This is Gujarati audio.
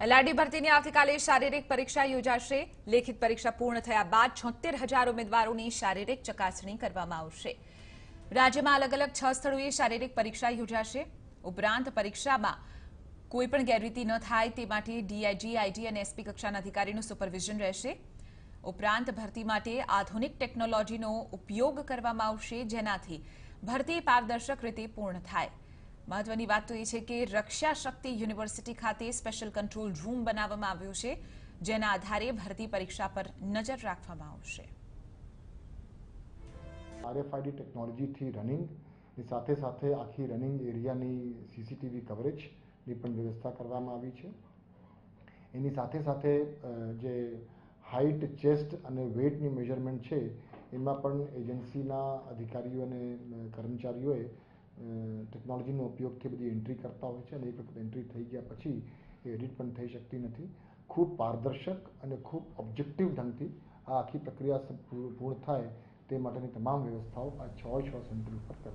એલઆરડી ભરતીની આવતીકાલે શારીરિક પરીક્ષા યોજાશે। લેખિત પરીક્ષા પૂર્ણ થયા બાદ 76,000 ઉમેદવારોની શારીરિક ચકાસણી કરવામાં આવશે। રાજ્યમાં અલગ અલગ 6 સ્થળોએ શારીરિક પરીક્ષા યોજાશે। ઉપરાંત પરીક્ષામાં કોઈપણ ગેરરીતિ ન થાય તે માટે ડીઆઈજી, આઈજી અને એસપી કક્ષાના અધિકારીનું સુપરવિઝન રહેશે। ઉપરાંત ભરતી માટે આધુનિક ટેકનોલોજીનો ઉપયોગ કરવામાં આવશે, જેનાથી ભરતી પારદર્શક રીતે પૂર્ણ થાય। મહત્વની વાત તો એ છે કે રક્ષા શક્તિ યુનિવર્સિટી ખાતે સ્પેશિયલ કંટ્રોલ રૂમ બનાવવામાં આવ્યો છે, જેના આધારે ભરતી પરીક્ષા પર નજર રાખવામાં આવશે। RFID ટેકનોલોજીથી રનિંગની સાથે સાથે આખી રનિંગ એરિયાની સીસીટીવી કવરેજની પણ વ્યવસ્થા કરવામાં આવી છે। એની સાથે સાથે જે હાઇટ, ચેસ્ટ અને વેઇટની મેજરમેન્ટ છે એમાં પણ એજન્સીના અધિકારીઓ અને કર્મચારીઓએ ટેકનોલોજીનો ઉપયોગથી બધી એન્ટ્રી કરતા હોય છે અને એક વખત એન્ટ્રી થઈ ગયા પછી એ એડિટ પણ થઈ શકતી નથી। ખૂબ પારદર્શક અને ખૂબ ઓબ્જેક્ટિવ ઢંગથી આ આખી પ્રક્રિયા પૂર્ણ થાય તે માટેની તમામ વ્યવસ્થાઓ આ 6 સેન્ટર ઉપર કરવામાં